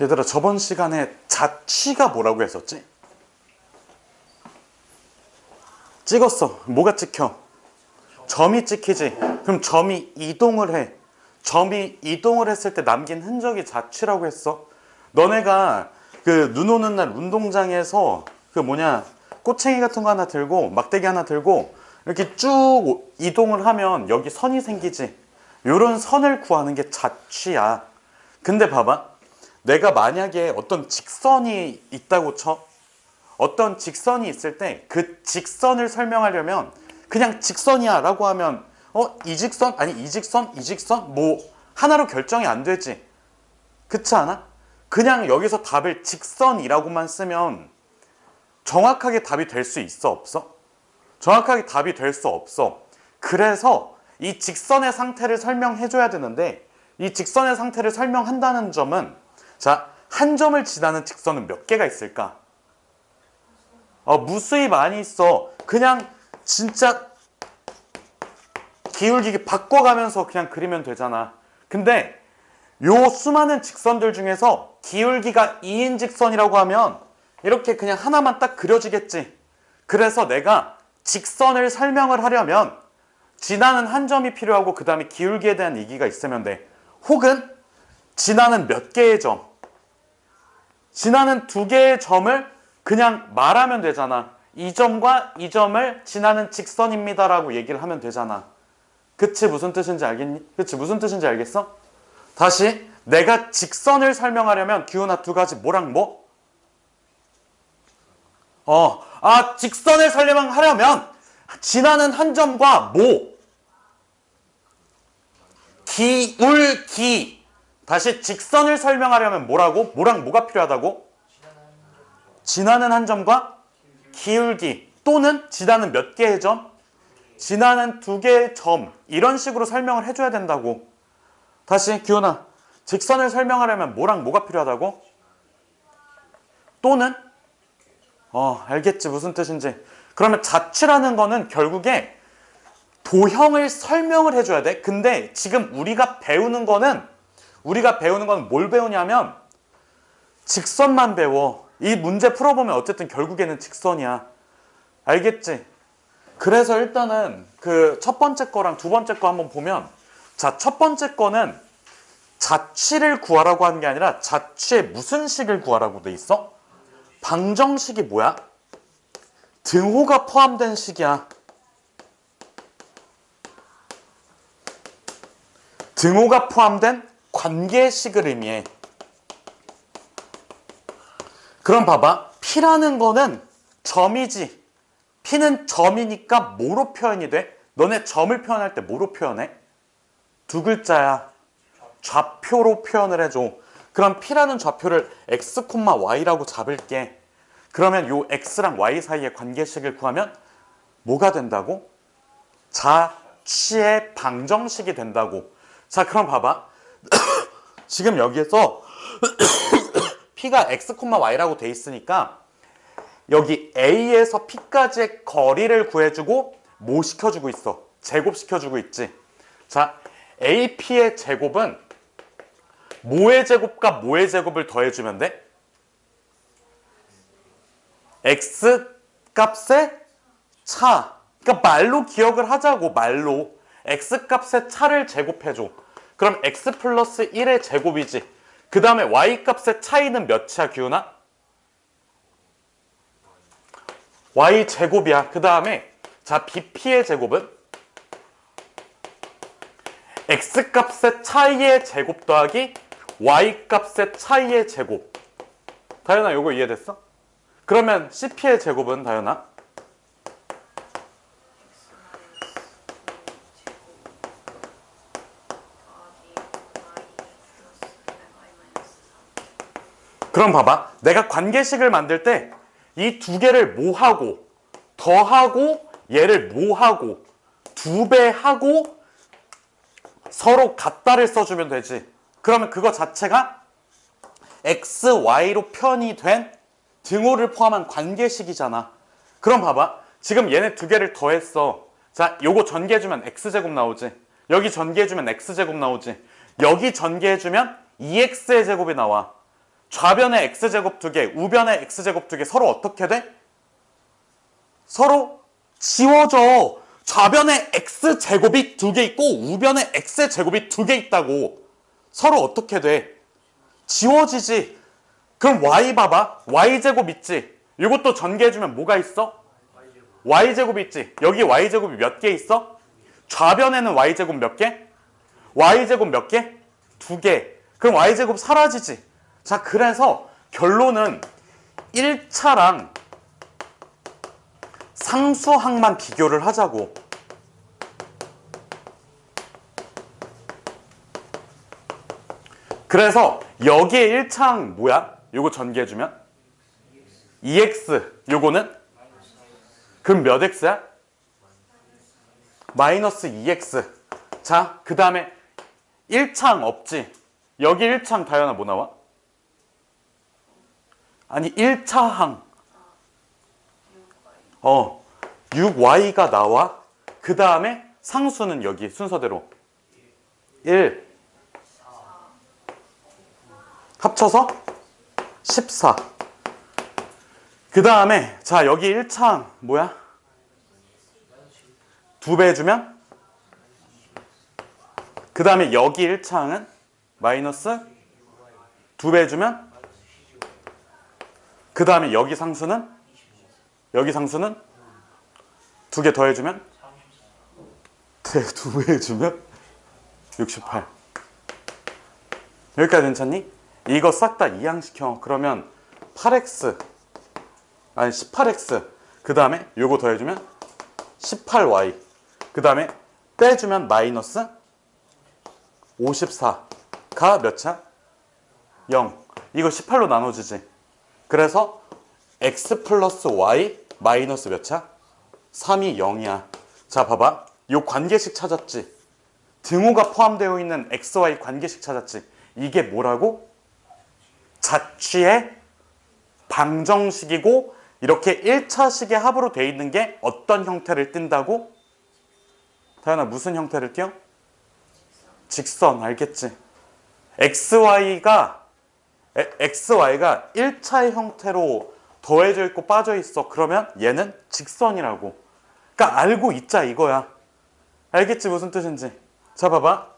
얘들아, 저번 시간에 자취가 뭐라고 했었지? 찍었어. 뭐가 찍혀? 점이 찍히지. 그럼 점이 이동을 해. 점이 이동을 했을 때 남긴 흔적이 자취라고 했어. 너네가 그 눈 오는 날 운동장에서 그 꼬챙이 같은 거 하나 들고 막대기 하나 들고 이렇게 쭉 이동을 하면 여기 선이 생기지. 요런 선을 구하는 게 자취야. 근데 봐봐, 내가 만약에 어떤 직선이 있다고 쳐. 어떤 직선이 있을 때 그 직선을 설명하려면 그냥 직선이야 라고 하면 이 직선? 아니 이 직선? 이 직선? 뭐 하나로 결정이 안 되지. 그렇지 않아? 그냥 여기서 답을 직선이라고만 쓰면 정확하게 답이 될 수 있어? 없어? 정확하게 답이 될 수 없어. 그래서 이 직선의 상태를 설명해 줘야 되는데, 이 직선의 상태를 설명한다는 점은, 자, 한 점을 지나는 직선은 몇 개가 있을까? 무수히 많이 있어. 그냥 진짜 기울기기 바꿔가면서 그냥 그리면 되잖아. 근데 요 수많은 직선들 중에서 기울기가 2인 직선이라고 하면 이렇게 그냥 하나만 딱 그려지겠지. 그래서 내가 직선을 설명을 하려면 지나는 한 점이 필요하고 그 다음에 기울기에 대한 얘기가 있으면 돼. 혹은 지나는 몇 개의 점, 지나는 2개의 점을 그냥 말하면 되잖아. 이 점과 이 점을 지나는 직선입니다 라고 얘기를 하면 되잖아. 그치? 무슨 뜻인지 알겠니? 그치? 무슨 뜻인지 알겠어? 다시, 내가 직선을 설명하려면 기훈아 2가지 뭐랑 뭐? 직선을 설명하려면 지나는 한 점과 뭐? 기울기. 다시, 직선을 설명하려면 뭐라고? 뭐랑 뭐가 필요하다고? 지나는 한 점과 기울기. 또는 지나는 몇 개의 점? 지나는 2개의 점. 이런 식으로 설명을 해줘야 된다고. 다시, 기훈아, 직선을 설명하려면 뭐랑 뭐가 필요하다고? 또는? 알겠지, 무슨 뜻인지. 그러면 자취라는 거는 결국에 도형을 설명을 해줘야 돼. 근데 지금 우리가 배우는 거는 뭘 배우냐면 직선만 배워. 이 문제 풀어보면 어쨌든 결국에는 직선이야. 알겠지? 그래서 일단은 그 첫 번째 거랑 두 번째 거 한번 보면, 자, 첫 번째 거는 자취를 구하라고 하는 게 아니라 자취의 무슨 식을 구하라고 돼 있어? 방정식이 뭐야? 등호가 포함된 식이야. 등호가 포함된 관계식을 의미해. 그럼 봐봐. P라는 거는 점이지. P는 점이니까 뭐로 표현이 돼? 너네 점을 표현할 때 뭐로 표현해? 2글자야. 좌표로 표현을 해줘. 그럼 P라는 좌표를 X, Y라고 잡을게. 그러면 요 X랑 Y 사이의 관계식을 구하면 뭐가 된다고? 자취의 방정식이 된다고. 자, 그럼 봐봐. 지금 여기에서 P가 X, Y라고 돼 있으니까 여기 A에서 P까지의 거리를 구해주고 뭐 시켜주고 있어? 제곱시켜주고 있지. 자, AP의 제곱은 뭐의 제곱과 뭐의 제곱을 더해주면 돼? X 값의 차. 그러니까 말로 기억을 하자고, 말로. X 값의 차를 제곱해줘. 그럼 X 플러스 1의 제곱이지. 그 다음에 Y 값의 차이는 몇이야, 기훈아? Y 제곱이야. 그 다음에 자, BP의 제곱은 X 값의 차이의 제곱 더하기 Y 값의 차이의 제곱. 다현아, 요거 이해됐어? 그러면 CP의 제곱은, 다현아? 그럼 봐봐. 내가 관계식을 만들 때 이 2개를 뭐하고, 더하고, 얘를 뭐하고, 2배 하고, 서로 같다를 써주면 되지. 그러면 그거 자체가 X, Y로 표현이 된 등호를 포함한 관계식이잖아. 그럼 봐봐. 지금 얘네 2개를 더했어. 자, 요거 전개해주면 X제곱 나오지. 여기 전개해주면 X제곱 나오지. 여기 전개해주면 2X의 제곱이 나와. 좌변에 x제곱 2개, 우변에 x제곱 2개 서로 어떻게 돼? 서로 지워져. 좌변에 x제곱이 2개 있고 우변에 x제곱이 2개 있다고. 서로 어떻게 돼? 지워지지. 그럼 y 봐봐. y제곱 있지? 이것도 전개해주면 뭐가 있어? y제곱이 있지? 여기 y제곱이 몇 개 있어? 좌변에는 y제곱 몇 개? y제곱 몇 개? 2개. 그럼 y제곱 사라지지. 자, 그래서 결론은 1차랑 상수항만 비교를 하자고. 그래서 여기에 1차항 뭐야? 요거 전개해주면 2x. 요거는? 그럼 몇 x야? 마이너스 2x. 자, 그 다음에 1차항 없지? 여기 1차항 다현아 뭐 나와? 아니 1차항 6y가 나와. 그 다음에 상수는 여기 순서대로 1 합쳐서 14. 그 다음에 자 여기 1차항 뭐야? 2배 해주면 그 다음에 여기 1차항은 마이너스 2배 해주면 그 다음에 여기 상수는 2개 더해주면 2배 해주면 68. 여기까지 괜찮니? 이거 싹 다 이항시켜. 그러면 8x 아니 18x 그 다음에 요거 더해주면 18y 그 다음에 빼주면 마이너스 54가 몇 차? 0. 이거 18로 나눠지지. 그래서 x 플러스 y 마이너스 몇 차? 3이 0이야. 자 봐봐. 요 관계식 찾았지. 등호가 포함되어 있는 xy 관계식 찾았지. 이게 뭐라고? 자취의 방정식이고 이렇게 1차식의 합으로 돼 있는 게 어떤 형태를 띈다고? 다현아 무슨 형태를 띄어? 직선. 알겠지? xy가 1차의 형태로 더해져 있고 빠져 있어. 그러면 얘는 직선이라고. 그러니까 알고 있자 이거야. 알겠지 무슨 뜻인지? 자 봐봐.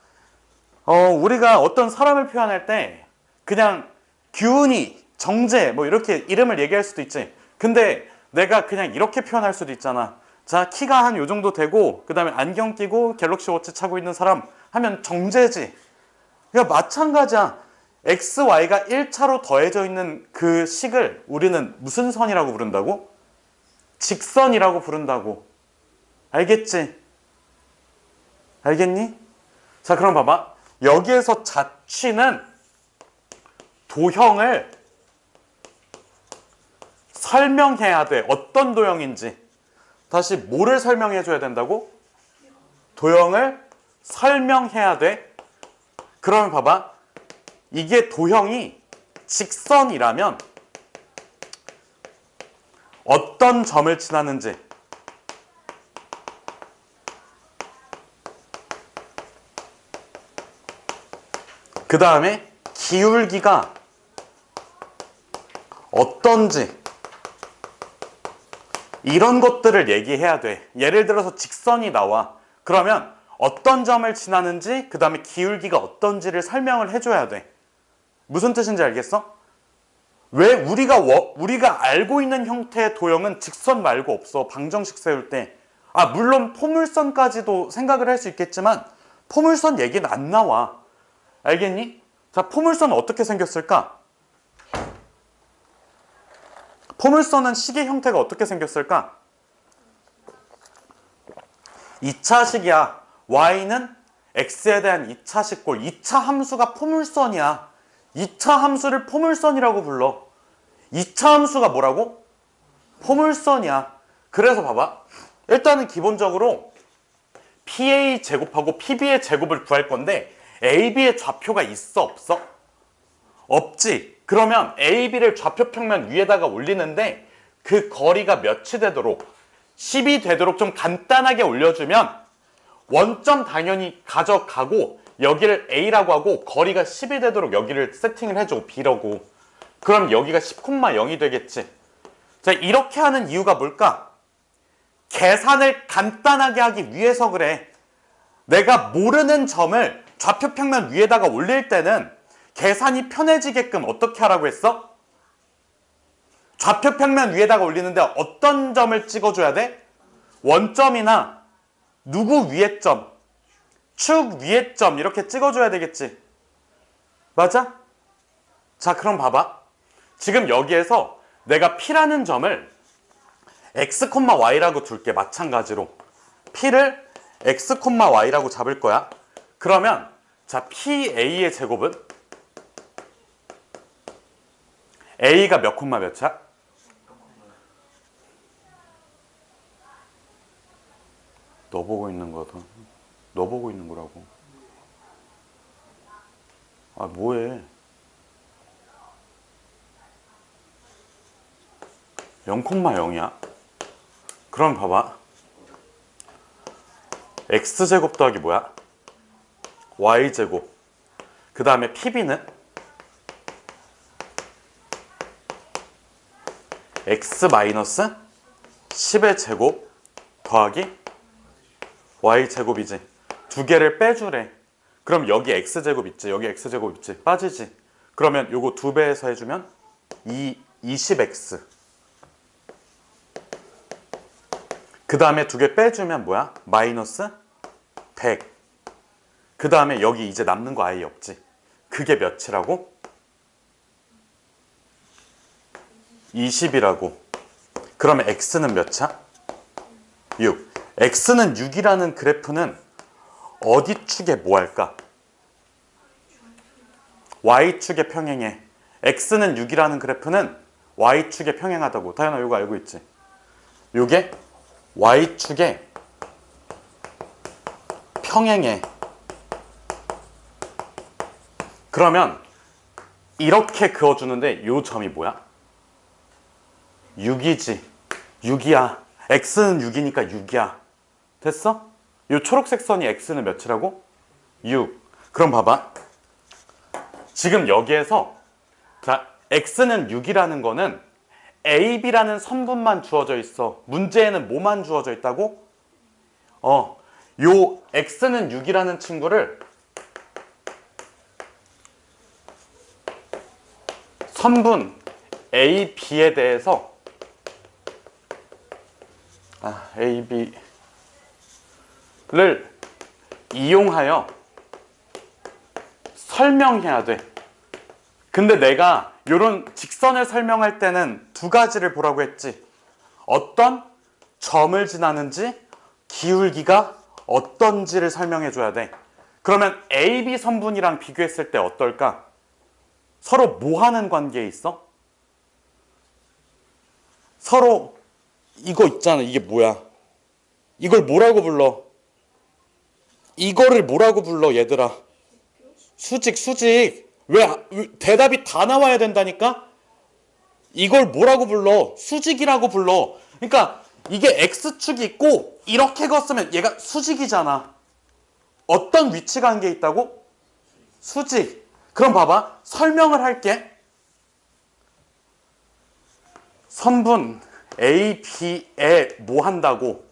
우리가 어떤 사람을 표현할 때 그냥 규은이, 정재 뭐 이렇게 이름을 얘기할 수도 있지. 근데 내가 그냥 이렇게 표현할 수도 있잖아. 자 키가 한 요 정도 되고 그 다음에 안경 끼고 갤럭시 워치 차고 있는 사람 하면 정재지. 그러니까 마찬가지야. xy가 1차로 더해져 있는 그 식을 우리는 무슨 선이라고 부른다고? 직선이라고 부른다고. 알겠지? 알겠니? 자 그럼 봐봐. 여기에서 자취는 도형을 설명해야 돼. 어떤 도형인지. 다시 뭐를 설명해 줘야 된다고? 도형을 설명해야 돼. 그러면 봐봐. 이게 도형이 직선이라면 어떤 점을 지나는지. 그 다음에 기울기가 어떤지. 이런 것들을 얘기해야 돼. 예를 들어서 직선이 나와. 그러면 어떤 점을 지나는지 그 다음에 기울기가 어떤지를 설명을 해줘야 돼. 무슨 뜻인지 알겠어? 왜 우리가 알고 있는 형태의 도형은 직선 말고 없어. 방정식 세울 때. 물론 포물선까지도 생각을 할 수 있겠지만 포물선 얘기는 안 나와. 알겠니? 자, 포물선은 어떻게 생겼을까? 포물선은 식의 형태가 어떻게 생겼을까? 2차식이야. y는 x에 대한 2차식꼴. 2차 함수가 포물선이야. 2차 함수를 포물선이라고 불러. 2차 함수가 뭐라고? 포물선이야. 그래서 봐봐. 일단은 기본적으로 PA 제곱하고 PB의 제곱을 구할 건데 AB의 좌표가 있어 없어? 없지. 그러면 AB를 좌표 평면 위에다가 올리는데 그 거리가 몇이 되도록 10이 되도록 좀 간단하게 올려주면 원점 당연히 가져가고 여기를 A라고 하고 거리가 10이 되도록 여기를 세팅을 해줘. B라고. 그럼 여기가 10,0이 되겠지. 자, 이렇게 하는 이유가 뭘까? 계산을 간단하게 하기 위해서 그래. 내가 모르는 점을 좌표 평면 위에다가 올릴 때는 계산이 편해지게끔 어떻게 하라고 했어? 좌표 평면 위에다가 올리는데 어떤 점을 찍어줘야 돼? 원점이나 누구 위에 점, 축 위에 점 이렇게 찍어줘야 되겠지. 맞아? 자, 그럼 봐봐. 지금 여기에서 내가 P라는 점을 x, y라고 둘게. 마찬가지로 P를 x, y라고 잡을 거야. 그러면 자, PA의 제곱은 A가 몇 콤마 몇이야? 너 보고 있는 거다. 너 보고 있는 거라고. 아, 뭐해? 0,0이야? 그럼 봐봐. x제곱 더하기 뭐야? y제곱. 그 다음에 PB는 x 마이너스 10의 제곱 더하기 y제곱이지. 두 개를 빼주래. 그럼 여기 x제곱 있지, 여기 x제곱 있지, 빠지지. 그러면 요거 2배에서 해주면 20x. 그 다음에 두 개 빼주면 뭐야? 마이너스 100. 그 다음에 여기 이제 남는 거 아예 없지. 그게 몇이라고? 20이라고. 그러면 x는 몇 차? 6. x는 6이라는 그래프는 어디 축에 뭐 할까? y축에 평행해. x는 6이라는 그래프는 y축에 평행하다고. 다현아 이거 알고 있지? 요게 y축에 평행해. 그러면 이렇게 그어주는데 요 점이 뭐야? 6이지. 6이야. x는 6이니까 6이야. 됐어? 요 초록색 선이 x는 몇이라고? 6. 그럼 봐봐. 지금 여기에서 자, x는 6이라는 거는 AB라는 선분만 주어져 있어. 문제에는 뭐만 주어져 있다고? 요 x는 6이라는 친구를 선분 AB에 대해서 AB를 이용하여 설명해야 돼. 근데 내가 이런 직선을 설명할 때는 두 가지를 보라고 했지. 어떤 점을 지나는지, 기울기가 어떤지를 설명해 줘야 돼. 그러면 AB 선분이랑 비교했을 때 어떨까? 서로 뭐 하는 관계에 있어? 서로 이거 있잖아. 이게 뭐야? 이걸 뭐라고 불러? 이거를 뭐라고 불러, 얘들아? 수직. 왜 대답이 다 나와야 된다니까? 이걸 뭐라고 불러? 수직이라고 불러. 그러니까 이게 x축이 있고 이렇게 걷으면 얘가 수직이잖아. 어떤 위치 관계에 있다고? 수직. 그럼 봐봐. 설명을 할게. 선분 A, B에 뭐 한다고?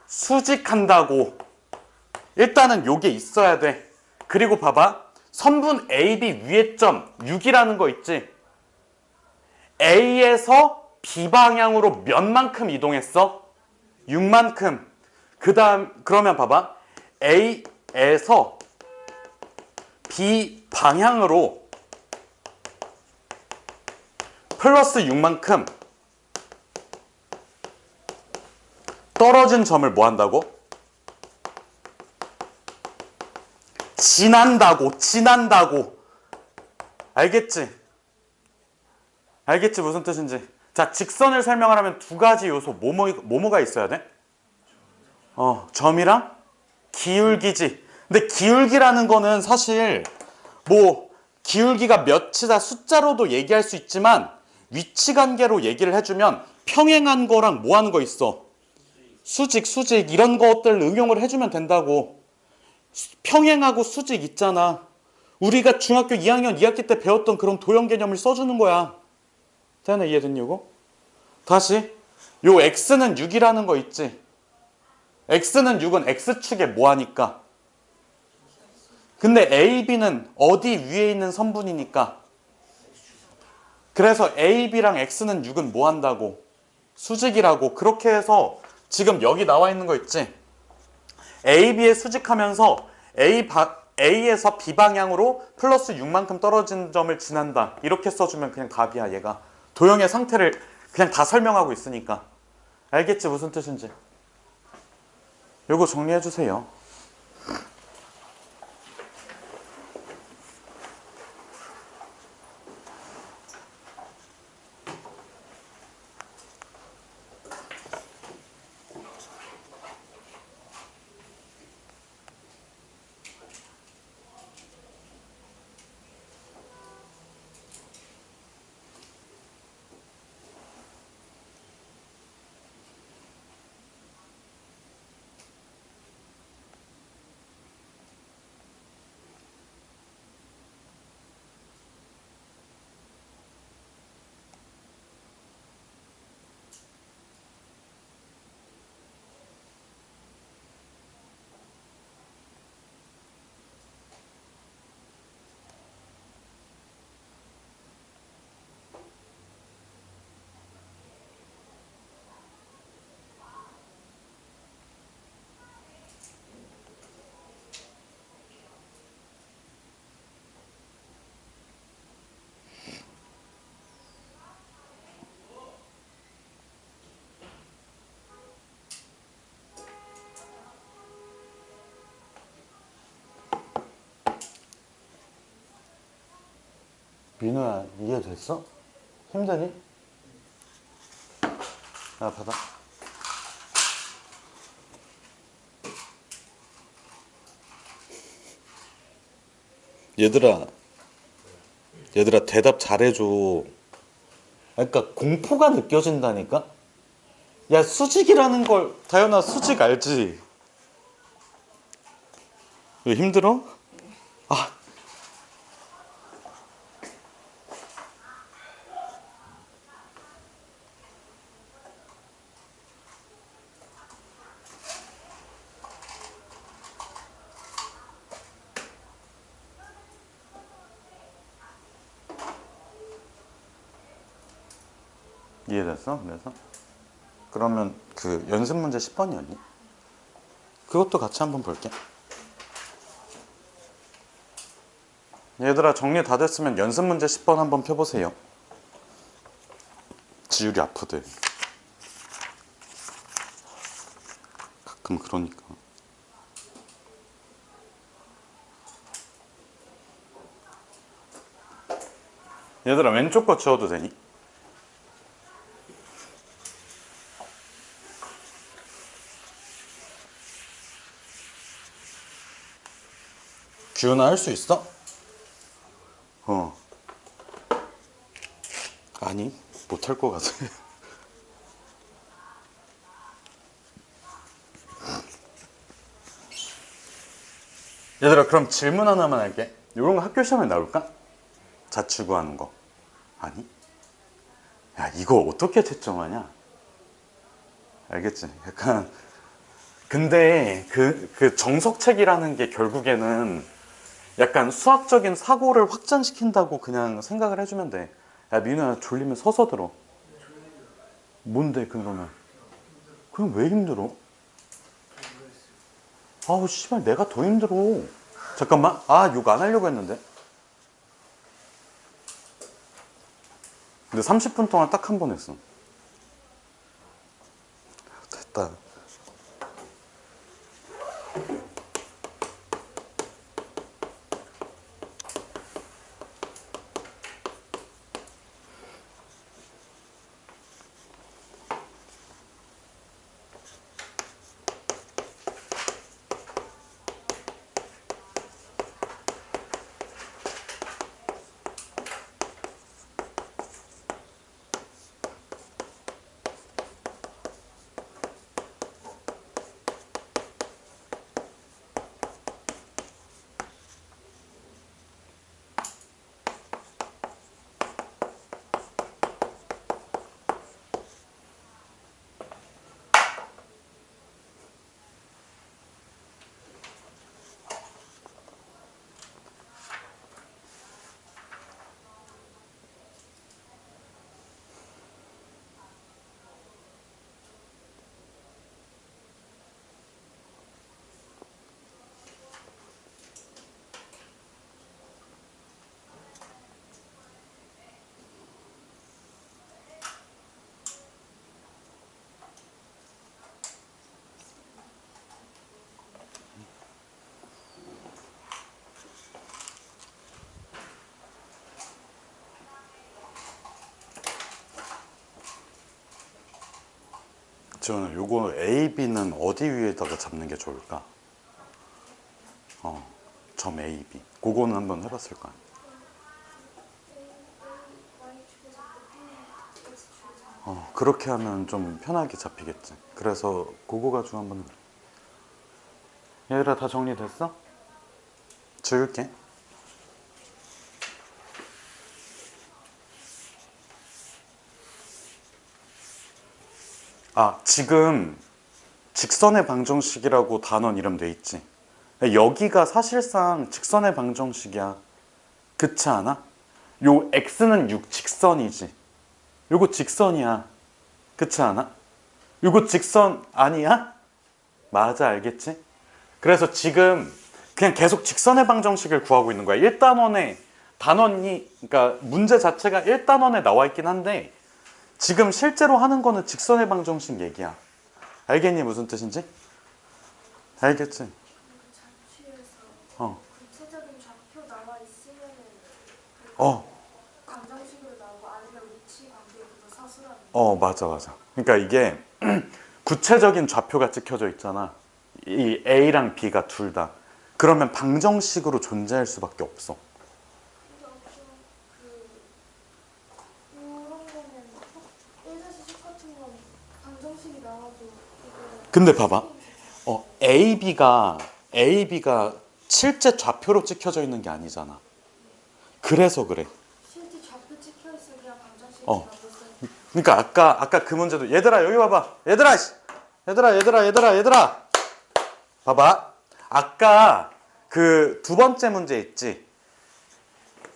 수직한다고. 일단은 요게 있어야 돼. 그리고 봐봐. 선분 AB 위에 점 6이라는 거 있지? A에서 B 방향으로 몇 만큼 이동했어? 6만큼. 그러면 봐봐. A에서 B 방향으로 플러스 6만큼 떨어진 점을 뭐 한다고? 지난다고. 알겠지? 알겠지 무슨 뜻인지. 자, 직선을 설명을 하면 두 가지 요소 뭐뭐가 있어야 돼? 점이랑 기울기지. 근데 기울기라는 거는 사실 뭐 기울기가 몇이다 숫자로도 얘기할 수 있지만 위치 관계로 얘기를 해주면 평행한 거랑 뭐 하는 거 있어? 수직 이런 것들 응용을 해주면 된다고. 평행하고 수직 있잖아. 우리가 중학교 2학년 2학기 때 배웠던 그런 도형 개념을 써주는 거야. 태연아, 이해됐니 이거? 다시. 요 x는 6이라는 거 있지? x는 6은 x축에 뭐하니까? 근데 a, b는 어디 위에 있는 선분이니까? 그래서 a, b랑 x는 6은 뭐한다고? 수직이라고. 그렇게 해서 지금 여기 나와 있는 거 있지? a, b에 수직하면서 a에서 b 방향으로 플러스 6만큼 떨어진 점을 지난다. 이렇게 써주면 그냥 답이야. 얘가 도형의 상태를 그냥 다 설명하고 있으니까. 알겠지? 무슨 뜻인지. 요거 정리해 주세요. 민호야, 이해됐어? 힘드니? 받아. 얘들아 대답 잘해줘. 그러니까 공포가 느껴진다니까? 야, 수직이라는 걸, 다현아, 수직 알지? 왜 힘들어? 아, 이해됐어? 그래서? 그러면 그 연습 문제 10번이었니? 그것도 같이 한번 볼게. 얘들아, 정리 다 됐으면 연습 문제 10번 한번 펴보세요. 지율이 아프대. 가끔 그러니까. 얘들아, 왼쪽 거 지워도 되니? 규현아, 할 수 있어? 아니, 못할 것 같아. 얘들아, 그럼 질문 하나만 할게. 이런 거 학교 시험에 나올까? 자취 구하는 거. 아니? 야, 이거 어떻게 채점하냐? 알겠지? 약간, 근데 그 정석책이라는 게 결국에는 약간 수학적인 사고를 확장시킨다고 그냥 생각을 해주면 돼. 야, 민우야, 졸리면 서서 들어. 뭔데, 그러면? 그럼 왜 힘들어? 아우, 씨발, 내가 더 힘들어. 잠깐만. 욕 안 하려고 했는데. 근데 30분 동안 딱 한 번 했어. 됐다. 지원아, 요거 A, B는 어디 위에다가 잡는 게 좋을까? 점 A, B. 그거는 한번 해봤을 거 아니야. 그렇게 하면 좀 편하게 잡히겠지. 그래서 그거 가지고 한번. 얘들아, 다 정리됐어? 지울게. 지금 직선의 방정식이라고 단원 이름 돼 있지. 여기가 사실상 직선의 방정식이야. 그렇지 않아? 요 x는 6직선이지. 요거 직선이야. 그렇지 않아? 요거 직선 아니야? 맞아, 알겠지? 그래서 지금 그냥 계속 직선의 방정식을 구하고 있는 거야. 1단원에 단원이, 그러니까 문제 자체가 1단원에 나와 있긴 한데 지금 실제로 하는 거는 직선의 방정식 얘기야. 알겠니? 무슨 뜻인지? 알겠지? 자취에서 구체적인 좌표 나와 있으면은 방정식으로 나오고 아니면 위치 관계부터 사수라는 맞아. 그러니까 이게 구체적인 좌표가 찍혀져 있잖아. 이 A랑 B가 둘 다. 그러면 방정식으로 존재할 수밖에 없어. 그런 거는 1-10 같은 건 방정식이 나와도 근데 봐봐. A, B가 실제 좌표로 찍혀져 있는 게 아니잖아. 그래서 그래. 실제 좌표 찍혀 있어 그냥 방정식이 어. 나고 있어. 그러니까 아까 그 문제도 얘들아 여기 봐봐. 얘들아. 봐봐. 아까 그 두 번째 문제 있지.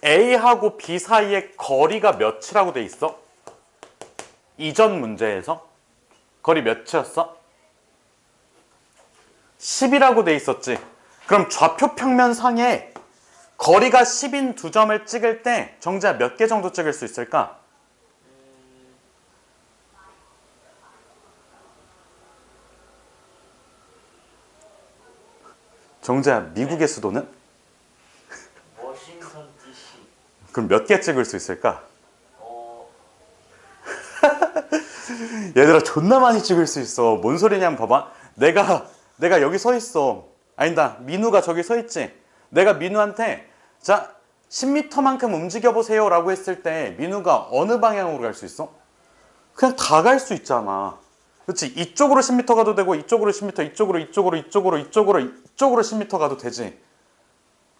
A하고 B 사이의 거리가 몇이라고 돼 있어? 이전 문제에서 거리 몇이었어? 10이라고 돼 있었지. 그럼 좌표 평면상에 거리가 10인 두 점을 찍을 때 정재야 몇 개 정도 찍을 수 있을까? 정재야, 미국의 수도는? 워싱턴 DC. 그럼 몇 개 찍을 수 있을까? 얘들아 존나 많이 찍을 수 있어. 뭔 소리냐면 봐봐. 내가 여기 서 있어. 아니다. 민우가 저기 서 있지. 내가 민우한테 자 10m만큼 움직여 보세요 라고 했을 때 민우가 어느 방향으로 갈 수 있어? 그냥 다 갈 수 있잖아. 그렇지? 이쪽으로 10m 가도 되고 이쪽으로 10m, 이쪽으로 10m 가도 되지.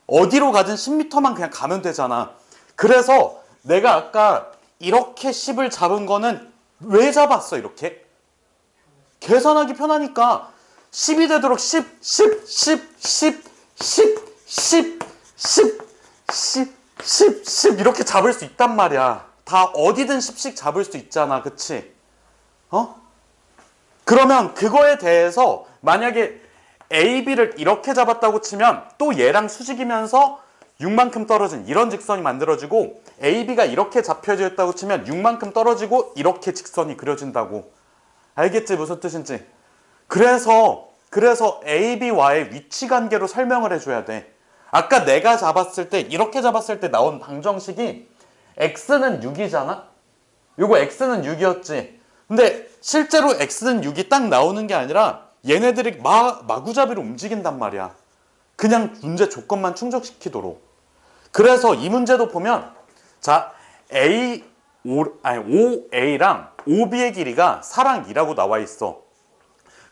어디로 가든 10m만 그냥 가면 되잖아. 그래서 내가 아까 이렇게 10을 잡은 거는 왜 잡았어 이렇게? 계산하기 편하니까 10이 되도록 10 이렇게 잡을 수 있단 말이야. 다 어디든 10씩 잡을 수 있잖아. 그치? 그러면 그거에 대해서 만약에 A, B를 이렇게 잡았다고 치면 또 얘랑 수직이면서 6만큼 떨어진 이런 직선이 만들어지고 A, B가 이렇게 잡혀져 있다고 치면 6만큼 떨어지고 이렇게 직선이 그려진다고. 알겠지? 무슨 뜻인지. 그래서 A, B와의 위치 관계로 설명을 해줘야 돼. 아까 내가 잡았을 때 이렇게 잡았을 때 나온 방정식이 X는 6이잖아? 요거 X는 6이었지. 근데 실제로 X는 6이 딱 나오는 게 아니라 얘네들이 마구잡이로 움직인단 말이야. 그냥 문제 조건만 충족시키도록. 그래서 이 문제도 보면 자 OA랑 OB의 길이가 4랑 2라고 나와 있어.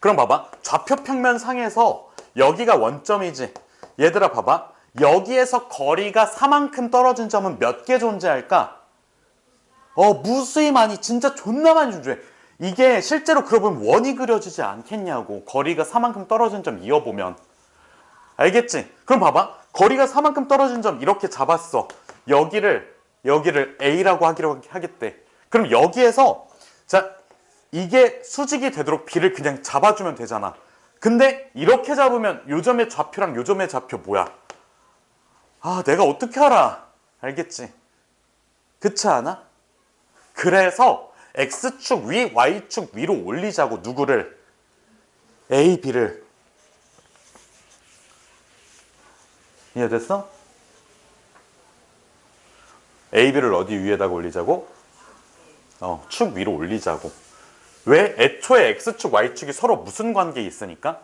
그럼 봐봐. 좌표 평면 상에서 여기가 원점이지. 얘들아 봐봐. 여기에서 거리가 4만큼 떨어진 점은 몇 개 존재할까? 무수히 많이, 진짜 존나 많이 존재해. 이게 실제로 그려보면 원이 그려지지 않겠냐고. 거리가 4만큼 떨어진 점 이어보면. 알겠지? 그럼 봐봐. 거리가 4만큼 떨어진 점 이렇게 잡았어. 여기를 A라고 하겠대. 그럼 여기에서 자 이게 수직이 되도록 B를 그냥 잡아주면 되잖아. 근데 이렇게 잡으면 요 점의 좌표랑 요 점의 좌표 뭐야? 내가 어떻게 알아? 알겠지? 그렇지 않아? 그래서 X축 위, Y축 위로 올리자고. 누구를? A, B를. 이해됐어? A, B를 어디 위에다가 올리자고? 축 위로 올리자고. 왜? 애초에 x축, y축이 서로 무슨 관계에 있으니까?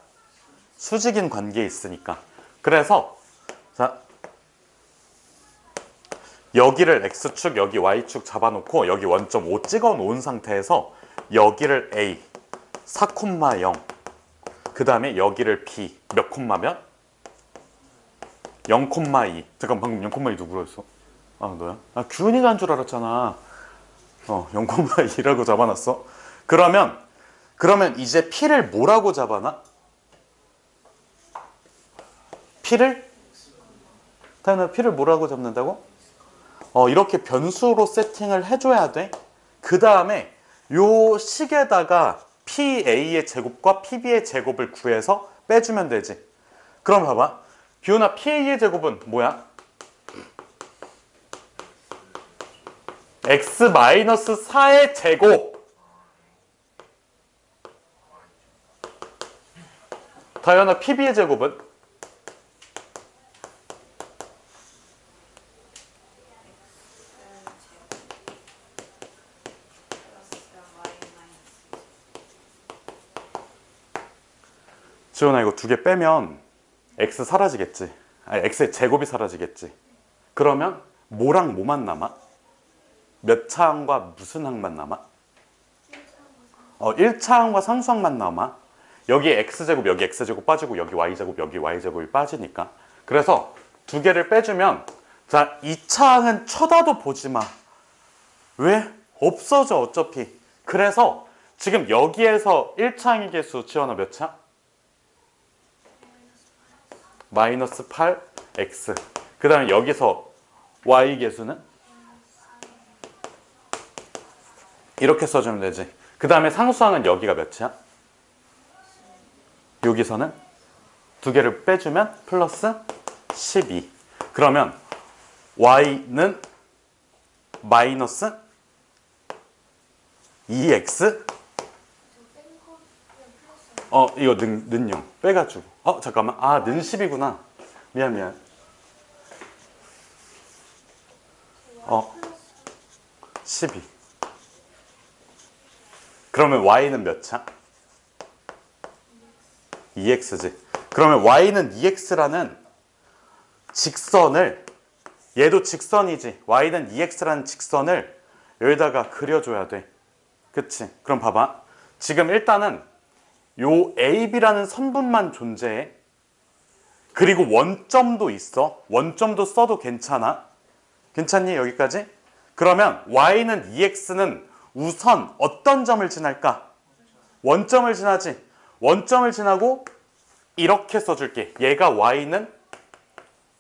수직인 관계에 있으니까. 그래서 자, 여기를 x축, 여기 y축 잡아놓고 여기 원점 5 찍어 놓은 상태에서 여기를 a 4,0, 그 다음에 여기를 b 몇 콤마 몇? 0,2. 잠깐 방금 0,2 누구로 했어? 아 너야? 아 규은이가 한 줄 알았잖아. 0,2라고 잡아놨어. 그러면 이제 p를 뭐라고 잡아놔? p를? 태연아 p를 뭐라고 잡는다고? 이렇게 변수로 세팅을 해줘야 돼. 그 다음에 요 식에다가 PA의 제곱과 PB의 제곱을 구해서 빼주면 되지. 그럼 봐봐. 규은아 PA의 제곱은 뭐야? x-4의 제곱. 다현아 PB의 제곱은? 지원아 이거 두 개 빼면 x 사라지겠지. 아니 x의 제곱이 사라지겠지. 그러면 뭐랑 뭐만 남아? 몇 차항과 무슨 항만 남아? 1차항과 상수항만 남아. 여기 x제곱 여기 x제곱 빠지고 여기 y제곱 여기 y제곱이 빠지니까. 그래서 두 개를 빼주면 자 2차항은 쳐다도 보지 마. 왜? 없어져 어차피. 그래서 지금 여기에서 1차항의 개수 지원아 몇 차? 마이너스 8x. 그 다음에 여기서 y 개수는? 이렇게 써주면 되지. 그 다음에 상수항은 여기가 몇이야? 여기서는 두 개를 빼주면 플러스 12. 그러면 y는 마이너스 2x 이거 는요 빼가지고 잠깐만 는 10이구나 미안 12. 그러면 y는 몇 차? 2x지. 그러면 y는 2x라는 직선을 얘도 직선이지. y는 2x라는 직선을 여기다가 그려줘야 돼. 그치? 그럼 봐봐. 지금 일단은 요 AB라는 선분만 존재해. 그리고 원점도 있어. 원점도 써도 괜찮아. 괜찮니? 여기까지? 그러면 y는 2x는 우선 어떤 점을 지날까? 원점을 지나지. 원점을 지나고 이렇게 써줄게. 얘가 y는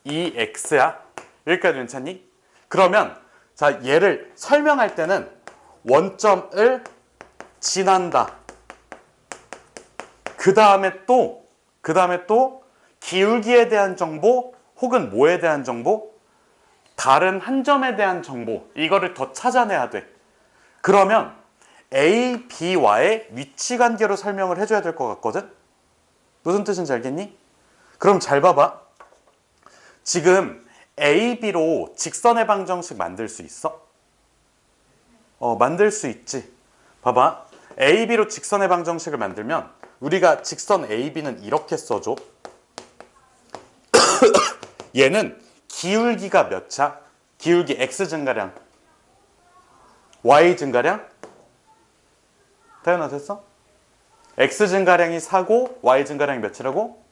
2x야. 여기까지 괜찮니? 그러면 자 얘를 설명할 때는 원점을 지난다. 그 다음에 또 기울기에 대한 정보 혹은 뭐에 대한 정보? 다른 한 점에 대한 정보. 이거를 더 찾아내야 돼. 그러면 A, B와의 위치 관계로 설명을 해줘야 될 것 같거든? 무슨 뜻인지 알겠니? 그럼 잘 봐봐. 지금 A, B로 직선의 방정식 만들 수 있어? 만들 수 있지. 봐봐. A, B로 직선의 방정식을 만들면 우리가 직선 A, B는 이렇게 써줘. 얘는 기울기가 몇 차? 기울기 X 증가량, Y 증가량? 태연아 됐어? X 증가량이 4고 Y 증가량이 몇이라고?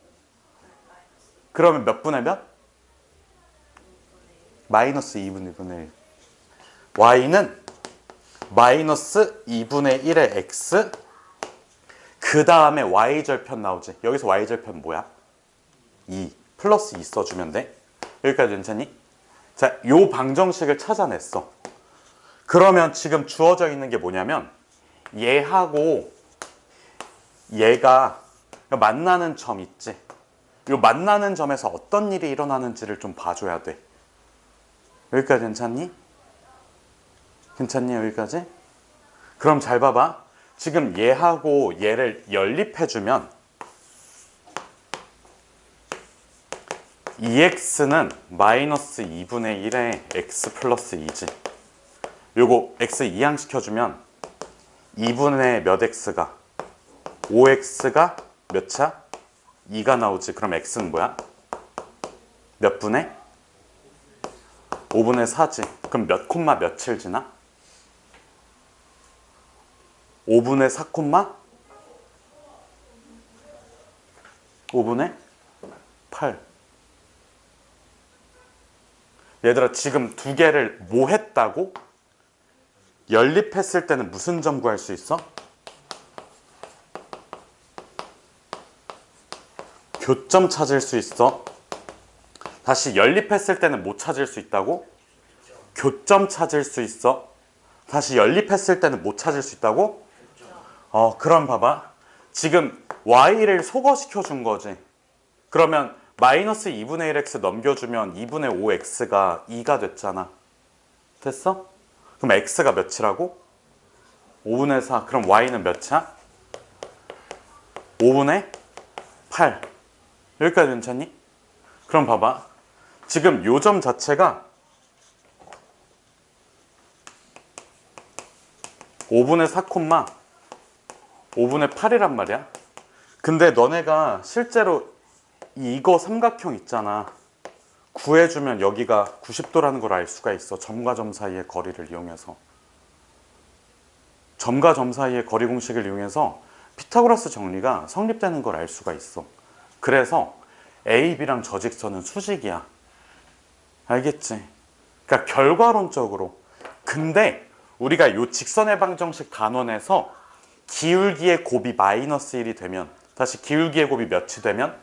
그러면 몇 분의 몇? 마이너스 2분의 1. Y는 마이너스 2분의 1의 X. 그 다음에 Y절편 나오지. 여기서 Y절편 뭐야? 2 플러스 2 써주면 돼. 여기까지 괜찮니? 자, 요 방정식을 찾아냈어. 그러면 지금 주어져 있는 게 뭐냐면 얘하고 얘가 만나는 점 있지. 요 만나는 점에서 어떤 일이 일어나는지를 좀 봐줘야 돼. 여기까지 괜찮니? 괜찮니 여기까지? 그럼 잘 봐봐. 지금 얘하고 얘를 연립해주면 2x는 마이너스 2분의 1의 x 플러스 2지. 요거 x 이항시켜주면 2분의 몇 x가 5x가 몇 차? 2가 나오지. 그럼 x는 뭐야? 몇 분의? 5분의 4지. 그럼 몇 콤마 며칠 지나? 5분의 4 콤마? 5분의 8. 얘들아 지금 두 개를 뭐 했다고? 연립했을 때는 무슨 점 구할 수 있어? 교점 찾을 수 있어. 다시 연립했을 때는 뭐 찾을 수 있다고? 교점 찾을 수 있어. 다시 연립했을 때는 뭐 찾을 수 있다고? 그럼 봐봐. 지금 y를 소거시켜 준 거지. 그러면 마이너스 2분의 1x 넘겨주면 2분의 5x가 2가 됐잖아. 됐어? 그럼 x가 몇이라고? 5분의 4. 그럼 y는 몇이야? 5분의 8. 여기까지 괜찮니? 그럼 봐봐. 지금 요 점 자체가 5분의 4 콤마 5분의 8이란 말이야. 근데 너네가 실제로 이거 삼각형 있잖아. 구해주면 여기가 90도라는 걸 알 수가 있어. 점과 점 사이의 거리를 이용해서. 점과 점 사이의 거리 공식을 이용해서 피타고라스 정리가 성립되는 걸 알 수가 있어. 그래서 A, B랑 저 직선은 수직이야. 알겠지? 그러니까 결과론적으로. 근데 우리가 요 직선의 방정식 단원에서 기울기의 곱이 마이너스 1이 되면, 다시 기울기의 곱이 몇이 되면?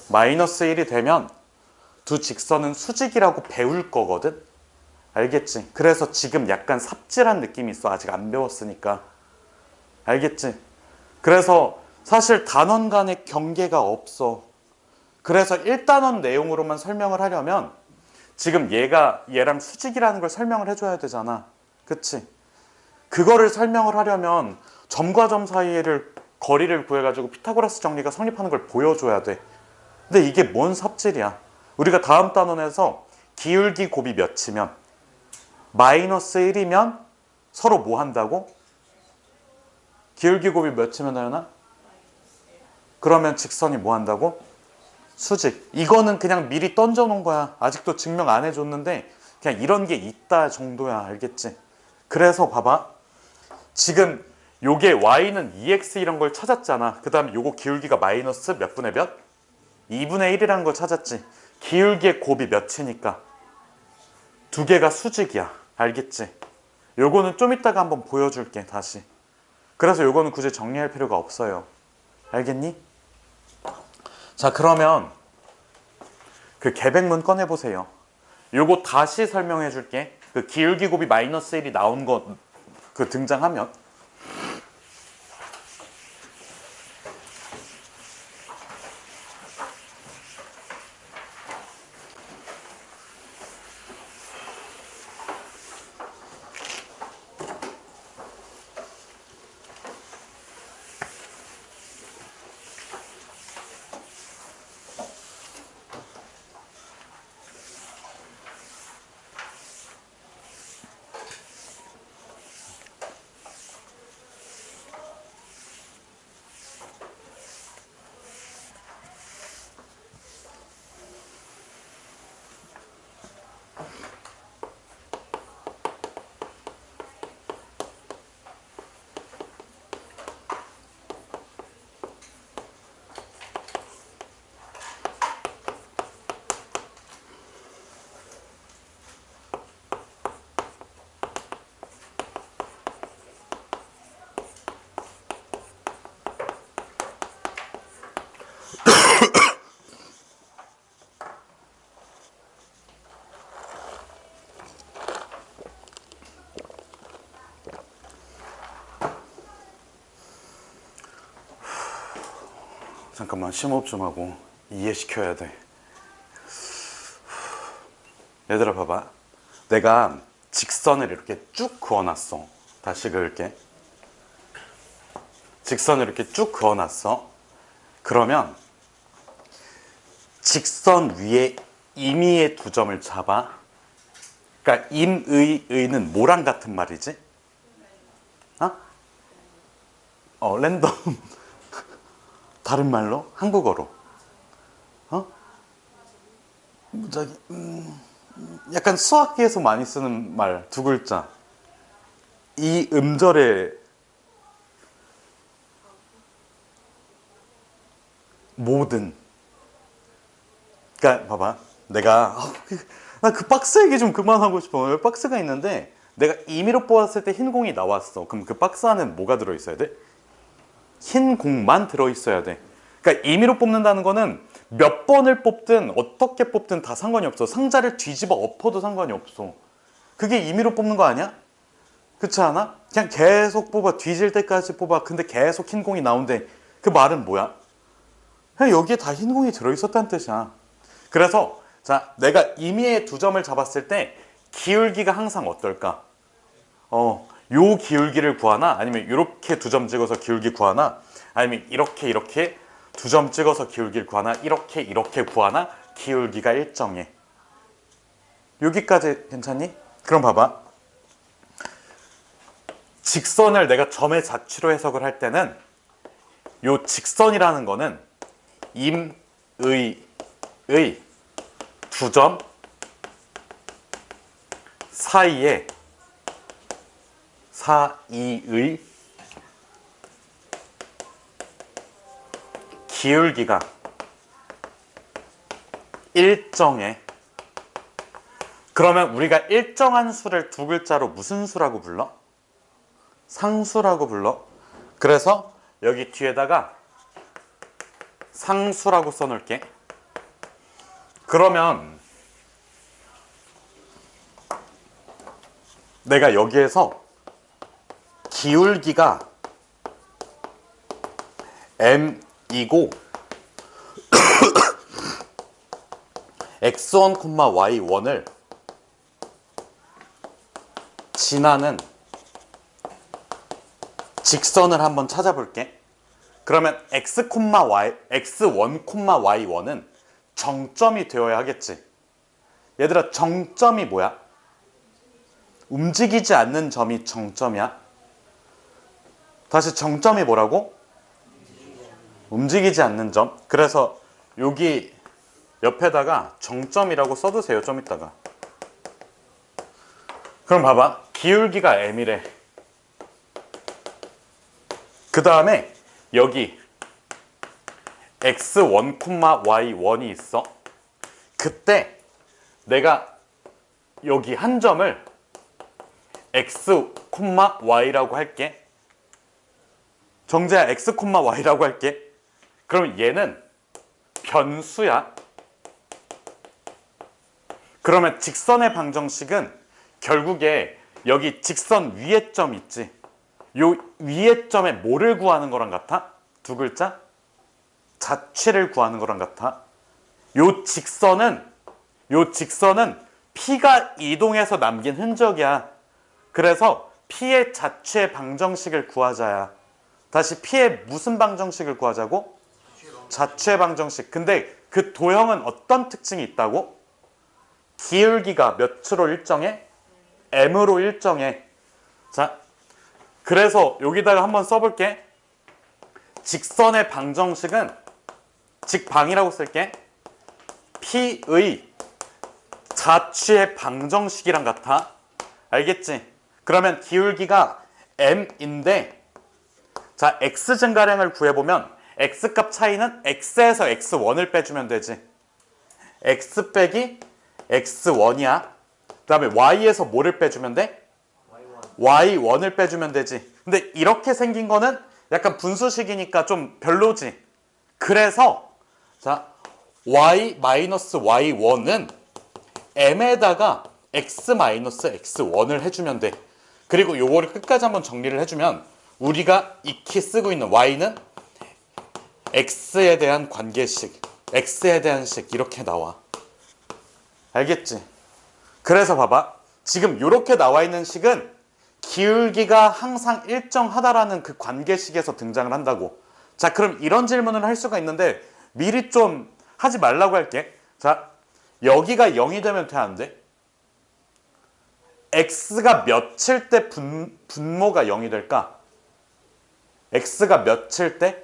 마이너스 1이 되면 두 직선은 수직이라고 배울 거거든? 알겠지? 그래서 지금 약간 삽질한 느낌이 있어. 아직 안 배웠으니까. 알겠지? 그래서 사실 단원 간의 경계가 없어. 그래서 1단원 내용으로만 설명을 하려면 지금 얘랑 수직이라는 걸 설명을 해줘야 되잖아. 그치? 그거를 설명을 하려면 점과 점 사이를 거리를 구해가지고 피타고라스 정리가 성립하는 걸 보여줘야 돼. 근데 이게 뭔 삽질이야. 우리가 다음 단원에서 기울기 곱이 몇이면 마이너스 1이면 서로 뭐 한다고? 기울기 곱이 몇이면 나연아? 그러면 직선이 뭐 한다고? 수직. 이거는 그냥 미리 던져놓은 거야. 아직도 증명 안 해줬는데 그냥 이런 게 있다 정도야. 알겠지? 그래서 봐봐. 지금 요게 y는 2x 이런 걸 찾았잖아. 그 다음에 요거 기울기가 마이너스 몇 분의 몇? 2분의 1이라는 걸 찾았지. 기울기의 곱이 몇이니까 두 개가 수직이야. 알겠지? 요거는 좀 이따가 한번 보여줄게. 다시. 그래서 요거는 굳이 정리할 필요가 없어요. 알겠니? 자, 그러면 그 계백문 꺼내보세요. 요거 다시 설명해 줄게. 그 기울기 곱이 마이너스 1이 나온 거 그 등장하면. 잠깐만 심호흡 좀 하고 이해시켜야 돼. 얘들아 봐봐. 내가 직선을 이렇게 쭉 그어놨어. 다시 그을게. 직선을 이렇게 쭉 그어놨어. 그러면 직선 위에 임의의 두 점을 잡아. 그러니까 임의, 의는 뭐랑 같은 말이지? 어? 랜덤. 다른 말로? 한국어로. 저기, 약간 수학계에서 많이 쓰는 말, 두 글자. 이 음절에 모든. 그러니까 봐봐. 내가 나 그 박스 얘기 좀 그만하고 싶어. 여기 박스가 있는데 내가 임의로 뽑았을 때 흰 공이 나왔어. 그럼 그 박스 안에 뭐가 들어있어야 돼? 흰 공만 들어있어야 돼. 그러니까 임의로 뽑는다는 거는 몇 번을 뽑든 어떻게 뽑든 다 상관이 없어. 상자를 뒤집어 엎어도 상관이 없어. 그게 임의로 뽑는 거 아니야? 그렇지 않아? 그냥 계속 뽑아. 뒤질 때까지 뽑아. 근데 계속 흰 공이 나오는데 그 말은 뭐야? 그냥 여기에 다 흰 공이 들어있었다는 뜻이야. 그래서 자, 내가 임의의 두 점을 잡았을 때 기울기가 항상 어떨까? 요 기울기를 구하나? 아니면 이렇게 두 점 찍어서 기울기 구하나? 아니면 이렇게 두 점 찍어서 기울기를 구하나? 이렇게 구하나? 기울기가 일정해. 여기까지 괜찮니? 그럼 봐봐. 직선을 내가 점의 자취로 해석을 할 때는 요 직선이라는 거는 임의의 두 점 사이의 기울기가 일정해. 그러면 우리가 일정한 수를 두 글자로 무슨 수라고 불러? 상수라고 불러. 그래서 여기 뒤에다가 상수라고 써놓을게. 그러면 내가 여기에서 기울기가 m이고 x1, y1을 지나는 직선을 한번 찾아볼게. 그러면 x, y, x1, y1은 정점이 되어야 하겠지. 얘들아, 정점이 뭐야? 움직이지 않는 점이 정점이야. 다시 정점이 뭐라고? 움직이지 않는 점. 그래서 여기 옆에다가 정점이라고 써두세요. 좀 이따가. 그럼 봐봐. 기울기가 m이래. 그 다음에 여기 x1, y1이 있어. 그때 내가 여기 한 점을 x, y라고 할게. 정재야, x, y라고 할게. 그럼 얘는 변수야. 그러면 직선의 방정식은 결국에 여기 직선 위에 점 있지. 요 위에 점에 뭐를 구하는 거랑 같아? 두 글자? 자취를 구하는 거랑 같아. 요 직선은 P가 이동해서 남긴 흔적이야. 그래서 P의 자취의 방정식을 구하자야. 다시 P의 무슨 방정식을 구하자고? 자취의 방정식. 근데 그 도형은 어떤 특징이 있다고? 기울기가 몇으로 일정해? m으로 일정해. 자, 그래서 여기다가 한번 써볼게. 직선의 방정식은 직방이라고 쓸게. P의 자취의 방정식이랑 같아. 알겠지? 그러면 기울기가 m인데, 자, x 증가량을 구해보면 x값 차이는 x에서 x1을 빼주면 되지. x 빼기 x1이야. 그 다음에 y에서 뭐를 빼주면 돼? y1을 빼주면 되지. 근데 이렇게 생긴 거는 약간 분수식이니까 좀 별로지. 그래서 자, y-y1은 m에다가 x-x1을 해주면 돼. 그리고 요거를 끝까지 한번 정리를 해주면 우리가 익히 쓰고 있는 y는 x에 대한 관계식, x에 대한 식 이렇게 나와. 알겠지? 그래서 봐봐. 지금 이렇게 나와 있는 식은 기울기가 항상 일정하다라는 그 관계식에서 등장을 한다고. 자, 그럼 이런 질문을 할 수가 있는데 미리 좀 하지 말라고 할게. 자, 여기가 0이 되면 돼, 안 돼? x가 몇일 때 분모가 0이 될까? x가 몇일 때?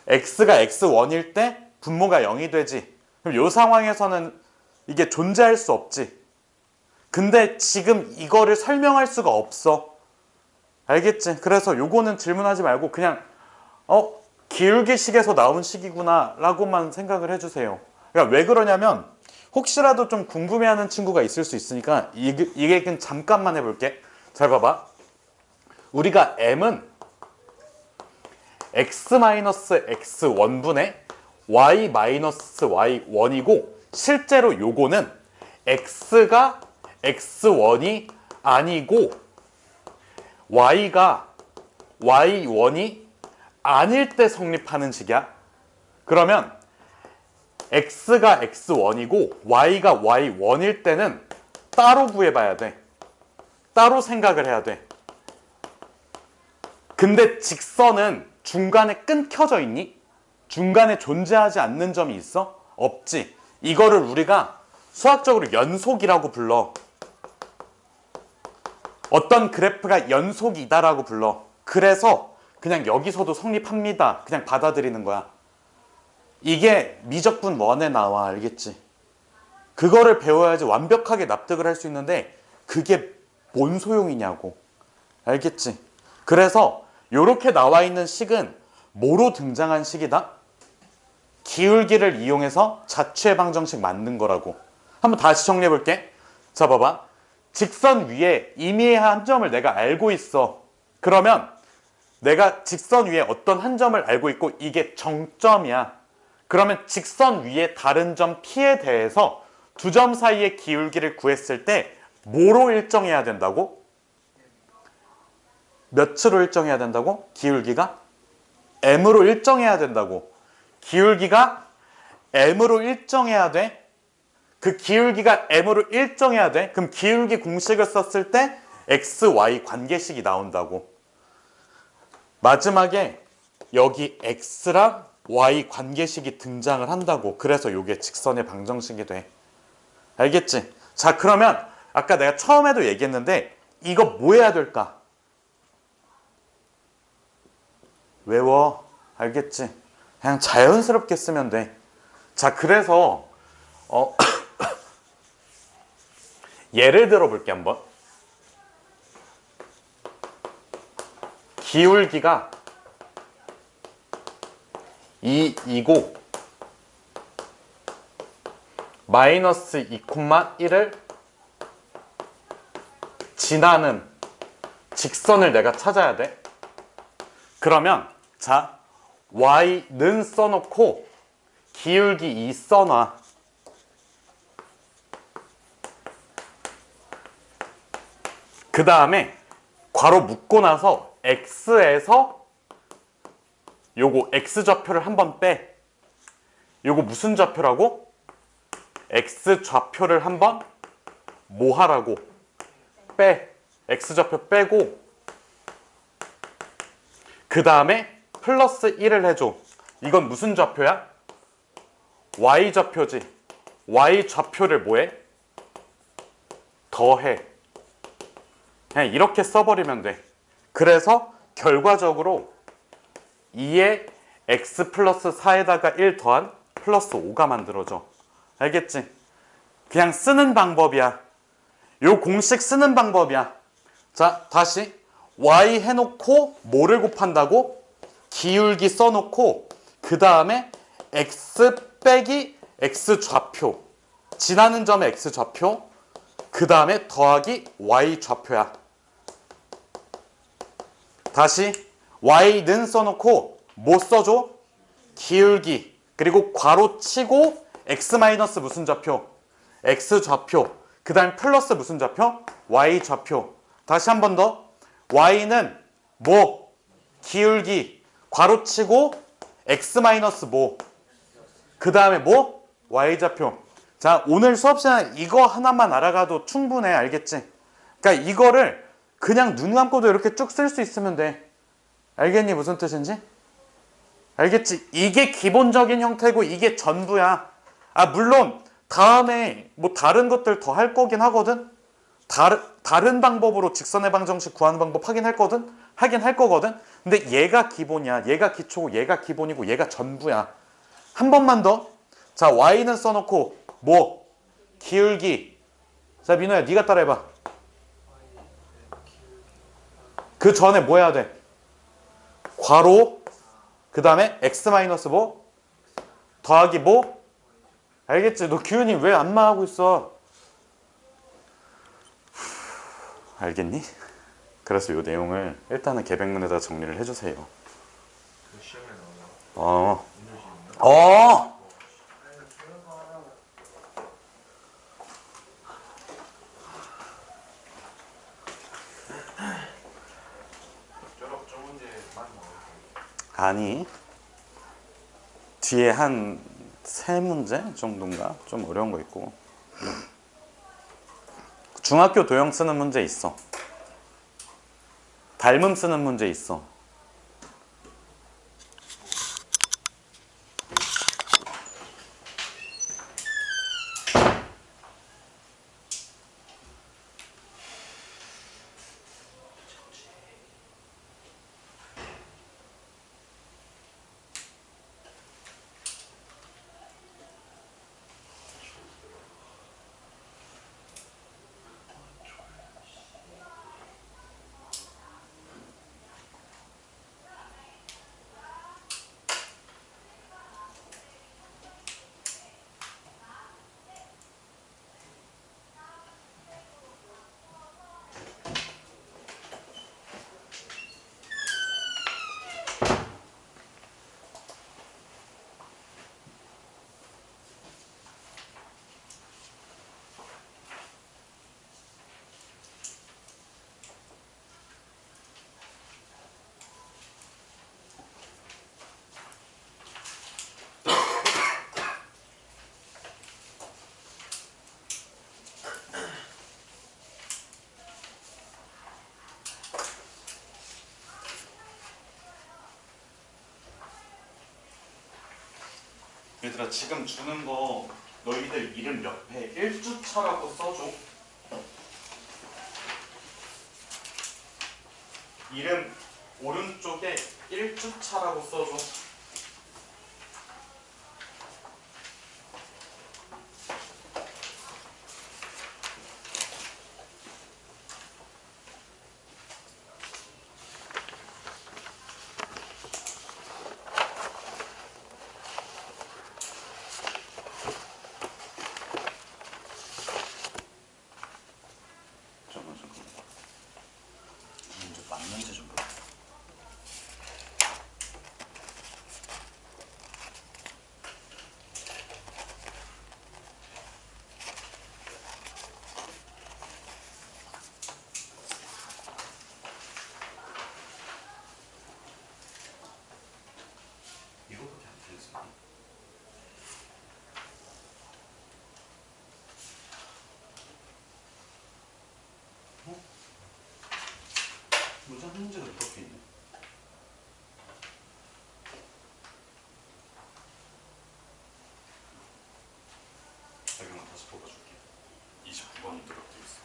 x가 x1일 때 분모가 0이 되지. 그럼 이 상황에서는 이게 존재할 수 없지. 근데 지금 이거를 설명할 수가 없어. 알겠지? 그래서 요거는 질문하지 말고 그냥 기울기식에서 나온 식이구나 라고만 생각을 해주세요. 그러니까 왜 그러냐면 혹시라도 좀 궁금해하는 친구가 있을 수 있으니까 이 얘기는 잠깐만 해볼게. 잘 봐봐. 우리가 m은 x-x1분의 y-y1이고 실제로 요거는 x가 x1이 아니고 y가 y1이 아닐 때 성립하는 식이야. 그러면 x가 x1이고 y가 y1일 때는 따로 구해봐야 돼. 따로 생각을 해야 돼. 근데 직선은 중간에 끊겨져 있니? 중간에 존재하지 않는 점이 있어? 없지. 이거를 우리가 수학적으로 연속이라고 불러. 어떤 그래프가 연속이다라고 불러. 그래서 그냥 여기서도 성립합니다. 그냥 받아들이는 거야. 이게 미적분 1에 나와. 알겠지? 그거를 배워야지 완벽하게 납득을 할 수 있는데 그게 뭔 소용이냐고. 알겠지? 그래서 이렇게 나와 있는 식은 뭐로 등장한 식이다? 기울기를 이용해서 자취의 방정식 만든 거라고. 한번 다시 정리해 볼게. 자, 봐봐. 직선 위에 임의의 한 점을 내가 알고 있어. 그러면 내가 직선 위에 어떤 한 점을 알고 있고 이게 정점이야. 그러면 직선 위에 다른 점 P에 대해서 두 점 사이의 기울기를 구했을 때 뭐로 일정해야 된다고? 몇으로 일정해야 된다고? 기울기가? M으로 일정해야 된다고. 기울기가 M으로 일정해야 돼. 그 기울기가 M으로 일정해야 돼. 그럼 기울기 공식을 썼을 때 X, Y 관계식이 나온다고. 마지막에 여기 X랑 Y 관계식이 등장을 한다고. 그래서 이게 직선의 방정식이 돼. 알겠지? 자, 그러면 아까 내가 처음에도 얘기했는데 이거 뭐 해야 될까? 외워. 알겠지? 그냥 자연스럽게 쓰면 돼. 자, 그래서 예를 들어 볼게 한번. 기울기가 2이고 마이너스 2,1을 지나는 직선을 내가 찾아야 돼. 그러면 자, y는 써놓고 기울기 2 써놔. 그 다음에 괄호 묶고 나서 x에서 요거 x좌표를 한번 빼. 요거 무슨 좌표라고? x좌표를 한번 뭐 하라고? 빼. x좌표 빼고 그 다음에 플러스 1을 해줘. 이건 무슨 좌표야? y좌표지. y좌표를 뭐해? 더해. 그냥 이렇게 써버리면 돼. 그래서 결과적으로 2에 x 플러스 4에다가 1 더한 플러스 5가 만들어져. 알겠지? 그냥 쓰는 방법이야. 요 공식 쓰는 방법이야. 자, 다시 y 해놓고 뭐를 곱한다고? 기울기 써놓고 그 다음에 x 빼기 x 좌표, 지나는 점의 x 좌표, 그 다음에 더하기 y 좌표야. 다시 y는 써놓고 뭐 써줘? 기울기. 그리고 괄호 치고 x 마이너스 무슨 좌표? x 좌표. 그 다음 플러스 무슨 좌표? y 좌표. 다시 한 번 더. y는 뭐? 기울기. 괄호 치고 x 마이너스 뭐? 그 다음에 뭐? y 좌표. 자, 오늘 수업 시간에 이거 하나만 알아가도 충분해. 알겠지? 그러니까 이거를 그냥 눈 감고도 이렇게 쭉 쓸 수 있으면 돼. 알겠니? 무슨 뜻인지? 알겠지? 이게 기본적인 형태고 이게 전부야. 아, 물론 다음에 뭐 다른 것들 더 할 거긴 하거든. 다른 방법으로 직선의 방정식 구하는 방법 하긴 할 거든. 하긴 할 거거든. 근데 얘가 기본이야. 얘가 기초고 얘가 기본이고 얘가 전부야. 한 번만 더. 자, y는 써놓고 뭐? 기울기. 자, 민호야 네가 따라해봐. 그 전에 뭐 해야 돼? 괄호 그 다음에 x 마이너스 뭐? 더하기 뭐? 알겠지? 너 규현이 왜 안마하고 있어? 알겠니? 그래서 이 내용을 일단은 계백문에다 정리를 해주세요. 그 시험에 나오나? 어. 음료수 있나? 어. 저런 저 문제 많이 나와요. 아니. 뒤에 한 세 문제 정도인가? 좀 어려운 거 있고. 중학교 도형 쓰는 문제 있어. 닮음 쓰는 문제 있어. 얘들아 지금 주는 거 너희들 이름 옆에 1주차라고 써줘. 이름 오른쪽에 1주차라고 써줘. 잠깐만. 먼저 맞는지 좀 봐. 이거밖에 안 틀렸어. 문제 한 문제가 이렇게 있네. 배경을 다시 뽑아줄게. 29번이 들어가 있어.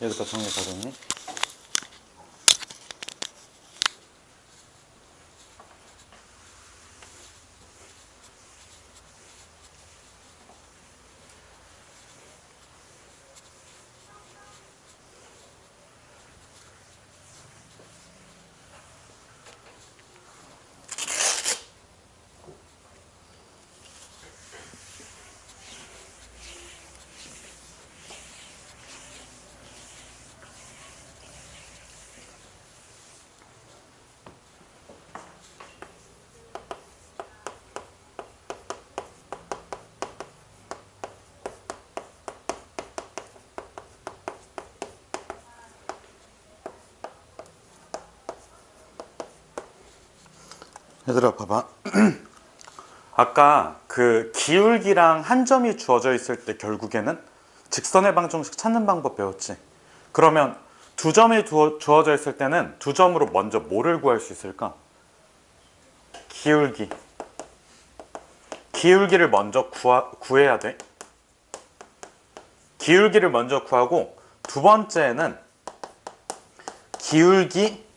얘도 다 정리 다 됐니? 얘들아 봐봐. 아까 그 기울기랑 한 점이 주어져 있을 때 결국에는 직선의 방정식 찾는 방법 배웠지. 그러면 두 점이 주어져 있을 때는 두 점으로 먼저 뭐를 구할 수 있을까? 기울기. 기울기를 먼저 구해야 돼. 기울기를 먼저 구하고 두 번째는 기울기에다가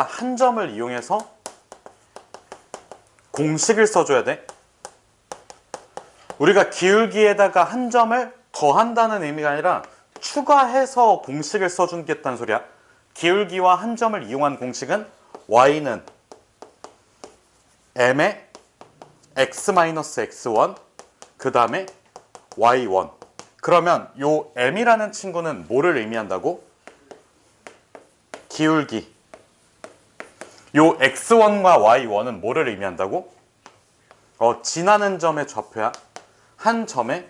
한 점을 이용해서 공식을 써줘야 돼. 우리가 기울기에다가 한 점을 더한다는 의미가 아니라 추가해서 공식을 써주겠다는 소리야. 기울기와 한 점을 이용한 공식은 y는 m의 x-x1 그 다음에 y1. 그러면 요 m이라는 친구는 뭐를 의미한다고? 기울기. 요 x1과 y1은 뭐를 의미한다고? 지나는 점의 좌표야. 한 점의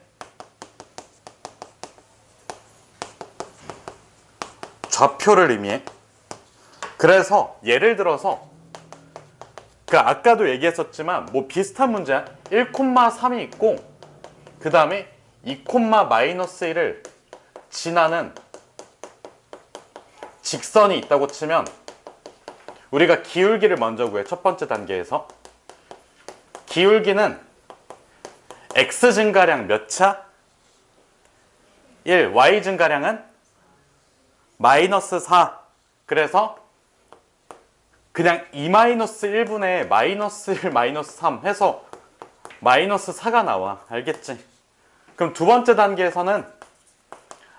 좌표를 의미해. 그래서 예를 들어서 아까도 얘기했었지만 뭐 비슷한 문제야. 1,3이 있고 그 다음에 2,-1을 지나는 직선이 있다고 치면 우리가 기울기를 먼저 구해. 첫 번째 단계에서 기울기는 x 증가량 몇 차? 1. y 증가량은 -4. 그래서 그냥 2-1분의 -1, -3 해서 -4가 나와. 알겠지? 그럼 두 번째 단계에서는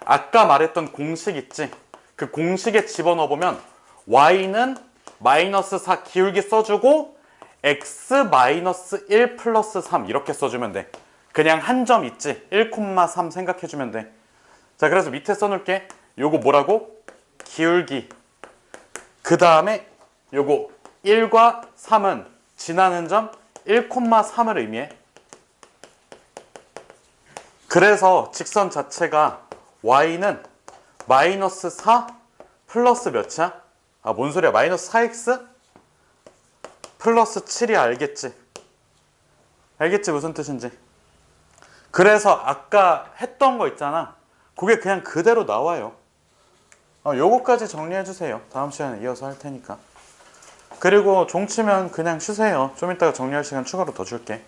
아까 말했던 공식 있지? 그 공식에 집어넣어보면 y는 -4 기울기 써주고 x-1 플러스 3 이렇게 써주면 돼. 그냥 한 점 있지? 1,3 생각해주면 돼. 자, 그래서 밑에 써놓을게. 요거 뭐라고? 기울기. 그 다음에 요거 1과 3은 지나는 점 1,3을 의미해. 그래서 직선 자체가 y는 -4 플러스 몇이야? 뭔 소리야? -4x 플러스 7이 알겠지? 알겠지? 무슨 뜻인지. 그래서 아까 했던 거 있잖아. 그게 그냥 그대로 나와요. 요거까지 정리해 주세요. 다음 시간에 이어서 할 테니까. 그리고 종치면 그냥 쉬세요. 좀 이따가 정리할 시간 추가로 더 줄게.